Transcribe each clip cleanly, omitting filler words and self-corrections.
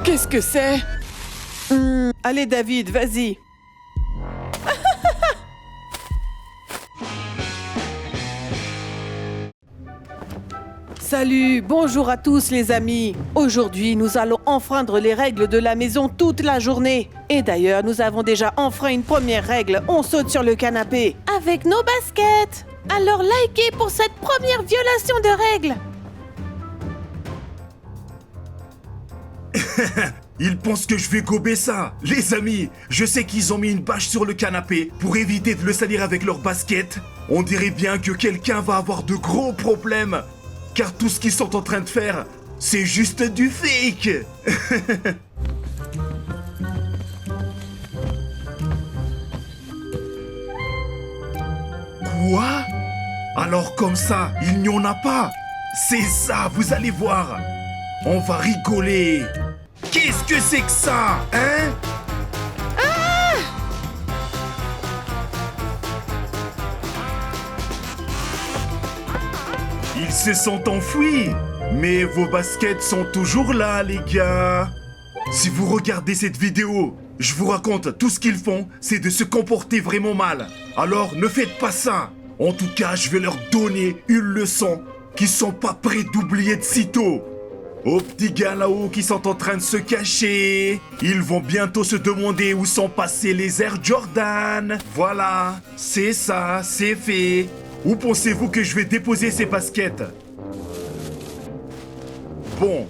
Qu'est-ce que c'est? Allez David, vas-y. Salut, bonjour à tous les amis. Aujourd'hui, nous allons enfreindre les règles de la maison toute la journée. Et d'ailleurs, nous avons déjà enfreint une première règle. On saute sur le canapé. Avec nos baskets. Alors likez pour cette première violation de règles. Ils pensent que je vais gober ça. Les amis, je sais qu'ils ont mis une bâche sur le canapé pour éviter de le salir avec leurs baskets. On dirait bien que quelqu'un va avoir de gros problèmes. Car tout ce qu'ils sont en train de faire, c'est juste du fake. Quoi? Alors comme ça, il n'y en a pas. C'est ça, vous allez voir. On va rigoler. Qu'est-ce que c'est que ça, hein? Ils se sont enfuis. Mais vos baskets sont toujours là, les gars. Si vous regardez cette vidéo, je vous raconte, tout ce qu'ils font, c'est de se comporter vraiment mal. Alors, ne faites pas ça. En tout cas, je vais leur donner une leçon qu'ils sont pas prêts d'oublier de sitôt. Aux petits gars là-haut qui sont en train de se cacher, ils vont bientôt se demander où sont passés les Air Jordan. Voilà, c'est ça, c'est fait. Où pensez-vous que je vais déposer ces baskets? Bon,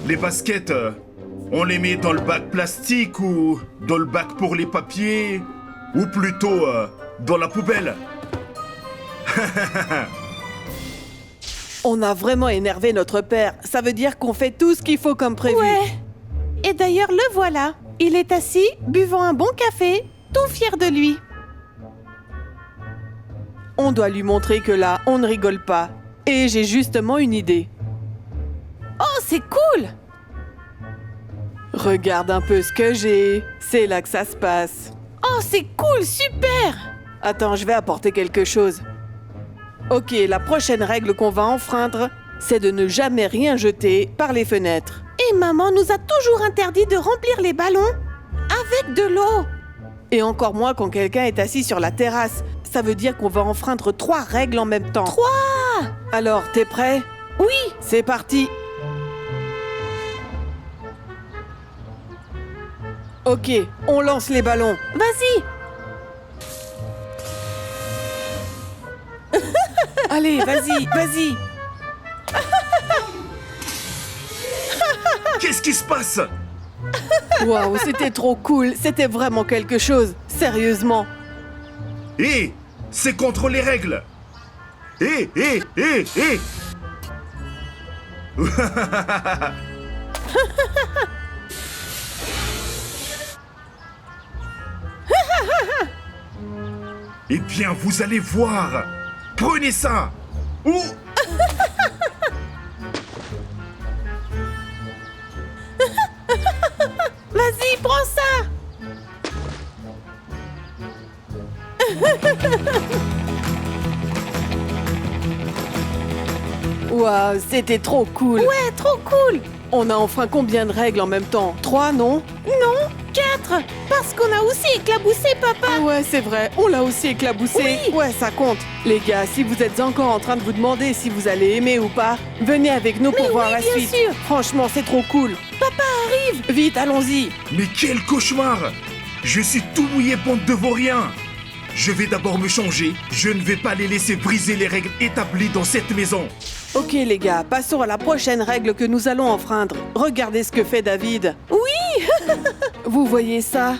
les baskets, on les met dans le bac plastique ou dans le bac pour les papiers, ou plutôt dans la poubelle. On a vraiment énervé notre père. Ça veut dire qu'on fait tout ce qu'il faut comme prévu. Ouais. Et d'ailleurs, le voilà. Il est assis, buvant un bon café, tout fier de lui. On doit lui montrer que là, on ne rigole pas. Et j'ai justement une idée. Oh, c'est cool! Regarde un peu ce que j'ai. C'est là que ça se passe. Oh, c'est cool, super! Attends, je vais apporter quelque chose. Ok, la prochaine règle qu'on va enfreindre, c'est de ne jamais rien jeter par les fenêtres. Et maman nous a toujours interdit de remplir les ballons avec de l'eau. Et encore moins quand quelqu'un est assis sur la terrasse. Ça veut dire qu'on va enfreindre 3 règles en même temps. 3! Alors, t'es prêt? Oui! C'est parti! Ok, on lance les ballons. Vas-y! Allez, vas-y, vas-y! Qu'est-ce qui se passe? Waouh, c'était trop cool. C'était vraiment quelque chose. Sérieusement. Hé, c'est contre les règles. Hé. Eh bien, vous allez voir. Prenez ça. Ouh. Vas-y, prends ça! Waouh, c'était trop cool. Ouais, trop cool! On a enfin combien de règles en même temps? 3, non? Non, 4! Parce qu'on a aussi éclaboussé papa! Ah ouais, c'est vrai, on l'a aussi éclaboussé. Oui. Ouais, ça compte. Les gars, si vous êtes encore en train de vous demander si vous allez aimer ou pas, venez avec nous pour Mais voir oui, la bien suite. sûr. Franchement, c'est trop cool. Papa arrive! Vite, allons-y. Mais quel cauchemar! Je suis tout mouillé, bande de vauriens! Je vais d'abord me changer. Je ne vais pas les laisser briser les règles établies dans cette maison. Ok les gars, passons à la prochaine règle que nous allons enfreindre. Regardez ce que fait David. Oui! Vous voyez ça?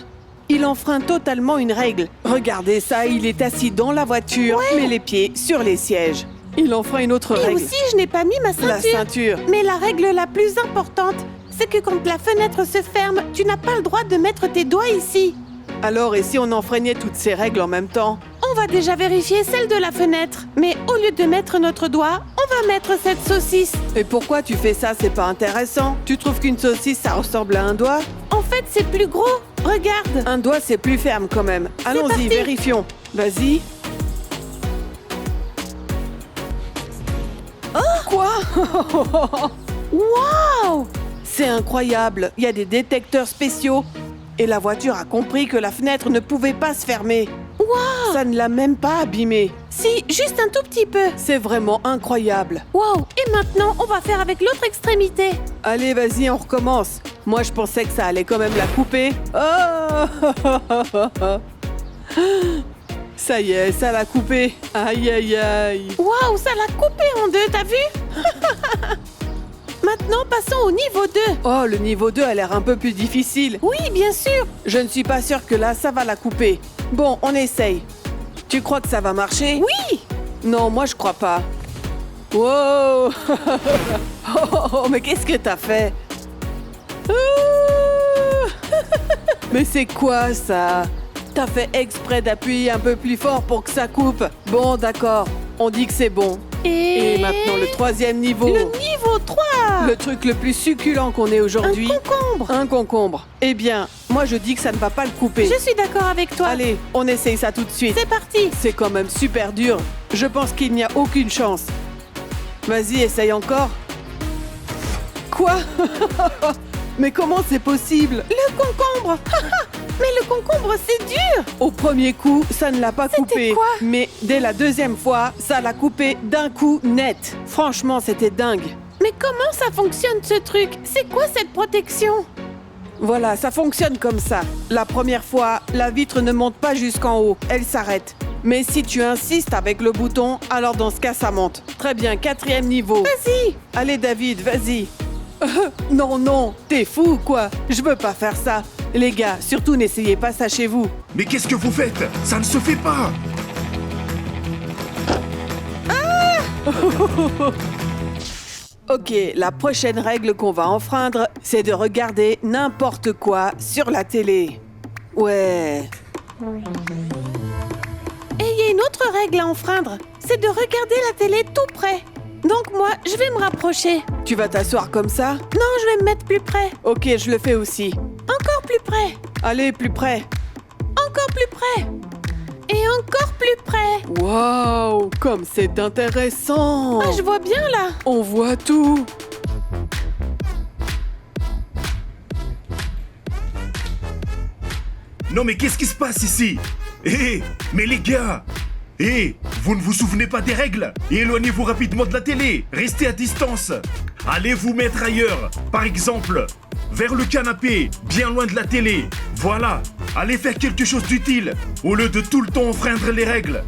Il enfreint totalement une règle. Regardez ça, il est assis dans la voiture, mais les pieds sur les sièges. Il enfreint une autre Et règle. aussi, je n'ai pas mis ma ceinture. La ceinture. Mais la règle la plus importante, c'est que quand la fenêtre se ferme, tu n'as pas le droit de mettre tes doigts ici. Alors, et si on enfreignait toutes ces règles en même temps? On va déjà vérifier celle de la fenêtre. Mais au lieu de mettre notre doigt, on va mettre cette saucisse. Et pourquoi tu fais ça? C'est pas intéressant. Tu trouves qu'une saucisse, ça ressemble à un doigt? En fait, c'est plus gros. Regarde. Un doigt, c'est plus ferme quand même. Allons-y, parti. vérifions. Vas-y. Oh! Quoi? Waouh! C'est incroyable, il y a des détecteurs spéciaux. Et la voiture a compris que la fenêtre ne pouvait pas se fermer. Waouh! Ça ne l'a même pas abîmée. Si, juste un tout petit peu. C'est vraiment incroyable. Waouh! Et maintenant, on va faire avec l'autre extrémité. Allez, vas-y, on recommence. Moi, je pensais que ça allait quand même la couper. Oh ça y est, ça l'a coupé. Aïe, aïe, aïe. Waouh, ça l'a coupé en deux, t'as vu? Maintenant, passons au niveau 2. Oh, le niveau 2 a l'air un peu plus difficile. Oui, bien sûr. Je ne suis pas sûre que là, ça va la couper. Bon, on essaye. Tu crois que ça va marcher? Oui. Non, moi, je crois pas. Wow Oh, mais qu'est-ce que t'as fait? Mais c'est quoi, ça? T'as fait exprès d'appuyer un peu plus fort pour que ça coupe. Bon, d'accord. On dit que c'est bon. Et maintenant, le 3e niveau. Le niveau 3. Le truc le plus succulent qu'on ait aujourd'hui. Un concombre. Un concombre. Eh bien, moi je dis que ça ne va pas le couper. Je suis d'accord avec toi. Allez, on essaye ça tout de suite. C'est parti. C'est quand même super dur. Je pense qu'il n'y a aucune chance. Vas-y, essaye encore. Quoi? Mais comment c'est possible? Le concombre. Mais le concombre, c'est dur. Au premier coup, ça ne l'a pas coupé. quoi? Mais dès la 2e fois, ça l'a coupé d'un coup net. Franchement, c'était dingue. Mais comment ça fonctionne ce truc? C'est quoi cette protection? Voilà, ça fonctionne comme ça. La première fois, la vitre ne monte pas jusqu'en haut, elle s'arrête. Mais si tu insistes avec le bouton, alors dans ce cas, ça monte. Très bien, 4e niveau. Vas-y. Allez David, vas-y. Non, non, t'es fou ou quoi? Je veux pas faire ça. Les gars, surtout n'essayez pas ça chez vous. Mais qu'est-ce que vous faites? Ça ne se fait pas. Ok, la prochaine règle qu'on va enfreindre, c'est de regarder n'importe quoi sur la télé. Ouais. Et il y a une autre règle à enfreindre. C'est de regarder la télé tout près. Donc moi, je vais me rapprocher. Tu vas t'asseoir comme ça? Non, je vais me mettre plus près. Ok, je le fais aussi. Encore plus près. Allez, plus près. Encore plus près. Et encore plus près. Waouh, comme c'est intéressant. Ah, je vois bien là. On voit tout. Non mais qu'est-ce qui se passe ici? Mais les gars! Vous ne vous souvenez pas des règles? Éloignez-vous rapidement de la télé. Restez à distance. Allez vous mettre ailleurs. Par exemple, vers le canapé, bien loin de la télé. Voilà. Allez faire quelque chose d'utile, au lieu de tout le temps enfreindre les règles.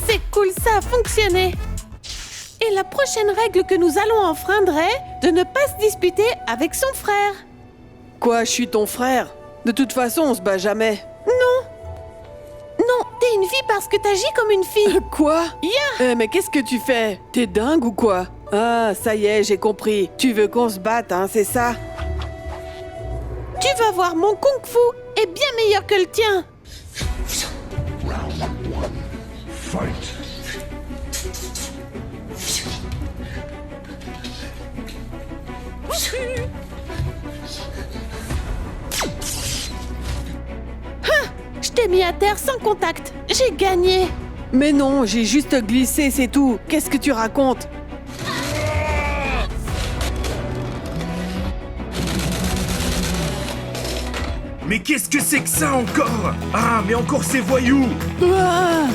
C'est cool, ça a fonctionné. Et la prochaine règle que nous allons enfreindre est de ne pas se disputer avec son frère. Quoi, je suis ton frère? De toute façon, on se bat jamais. Non, t'es une fille parce que t'agis comme une fille. Quoi? Yeah. Mais qu'est-ce que tu fais? T'es dingue ou quoi? Ah, ça y est, j'ai compris. Tu veux qu'on se batte, hein, c'est ça? Tu vas voir, mon kung-fu est bien meilleur que le tien. Round 1. Fight. Je t'ai mis à terre sans contact. J'ai gagné. Mais non, j'ai juste glissé, c'est tout. Qu'est-ce que tu racontes? Mais qu'est-ce que c'est que ça encore? Ah, mais encore ces voyous! Ah!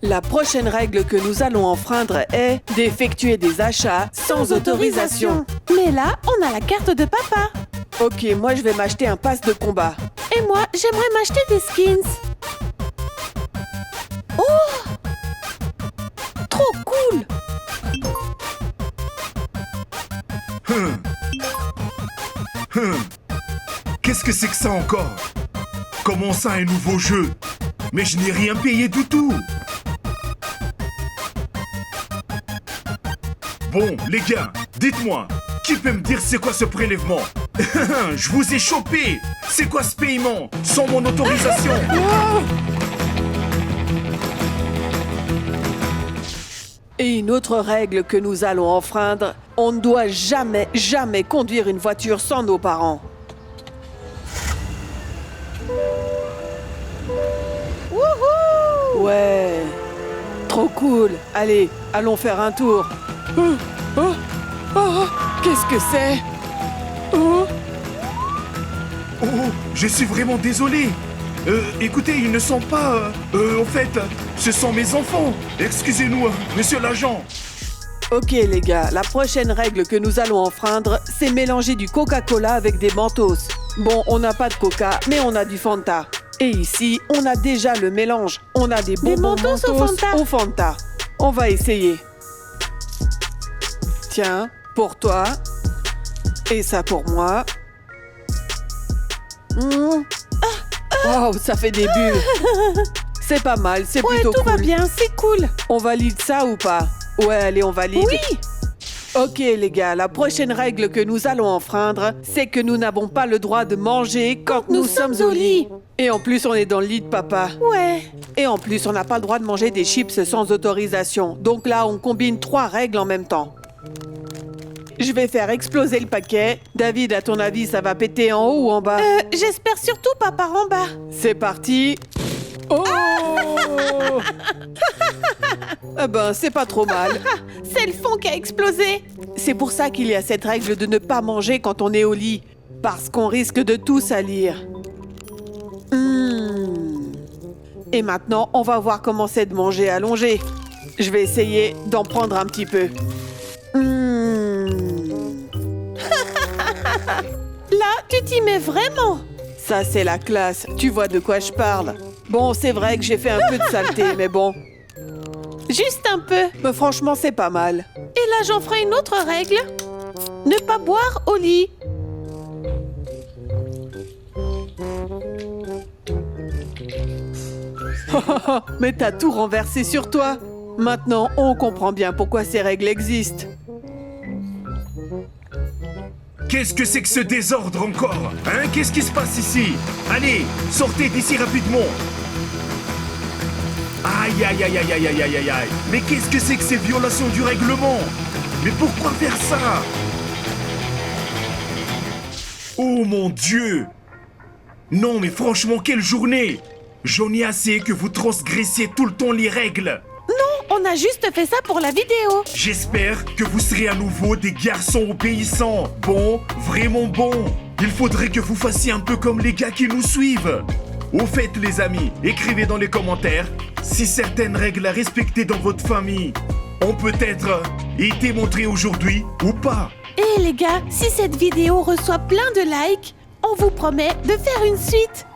La prochaine règle que nous allons enfreindre est d'effectuer des achats sans autorisation. Mais là, on a la carte de papa. Ok, moi je vais m'acheter un pass de combat. Et moi, j'aimerais m'acheter des skins. Oh! Trop cool! Qu'est-ce que c'est que ça encore? Comment ça, un nouveau jeu? Mais je n'ai rien payé du tout! Bon, les gars, dites-moi, qui peut me dire c'est quoi ce prélèvement? Je vous ai chopé! C'est quoi ce paiement? Sans mon autorisation? Et une autre règle que nous allons enfreindre, on ne doit jamais, jamais conduire une voiture sans nos parents. Wouhou! Ouais. Trop cool. Allez, allons faire un tour. Qu'est-ce que c'est? Oh, je suis vraiment désolé. Écoutez, ils ne sont pas... au fait, ce sont mes enfants. Excusez-nous, monsieur l'agent. Ok les gars, la prochaine règle que nous allons enfreindre, c'est mélanger du Coca-Cola avec des Mentos. Bon, on n'a pas de Coca, mais on a du Fanta. Et ici, on a déjà le mélange. On a des bonbons Mentos au Fanta. On va essayer. Tiens, pour toi. Et ça pour moi. Wow, ça fait des bulles. C'est pas mal, c'est Ouais, plutôt tout cool. va bien, c'est cool. On valide ça ou pas? Ouais, allez, on valide. Oui. Ok les gars, la prochaine règle que nous allons enfreindre, c'est que nous n'avons pas le droit de manger quand nous sommes au lit. Et en plus, on est dans le lit de papa. Ouais. Et en plus, on n'a pas le droit de manger des chips sans autorisation. Donc là, on combine 3 règles en même temps. Je vais faire exploser le paquet. David, à ton avis, ça va péter en haut ou en bas? J'espère surtout pas par en bas. C'est parti. Oh Eh ben, c'est pas trop mal. C'est le fond qui a explosé. C'est pour ça qu'il y a cette règle de ne pas manger quand on est au lit. Parce qu'on risque de tout salir. Et maintenant, on va voir comment c'est de manger allongé. Je vais essayer d'en prendre un petit peu. Là, tu t'y mets vraiment. Ça, c'est la classe. Tu vois de quoi je parle. Bon, c'est vrai que j'ai fait un peu de saleté, mais bon. Juste un peu. Mais franchement, c'est pas mal. Et là, j'en ferai une autre règle. Ne pas boire au lit. Mais t'as tout renversé sur toi. Maintenant, on comprend bien pourquoi ces règles existent. Qu'est-ce que c'est que ce désordre encore? Hein? Qu'est-ce qui se passe ici? Allez, sortez d'ici rapidement. Aïe, aïe, aïe, aïe, aïe, aïe, aïe, aïe, aïe. Mais qu'est-ce que c'est que ces violations du règlement? Mais pourquoi faire ça? Oh mon Dieu! Non, mais franchement, quelle journée! J'en ai assez que vous transgressiez tout le temps les règles. On a juste fait ça pour la vidéo. J'espère que vous serez à nouveau des garçons obéissants. Bons, vraiment bons. Il faudrait que vous fassiez un peu comme les gars qui nous suivent. Au fait, les amis, écrivez dans les commentaires si certaines règles à respecter dans votre famille ont peut-être été montrées aujourd'hui ou pas. Et les gars, si cette vidéo reçoit plein de likes, on vous promet de faire une suite.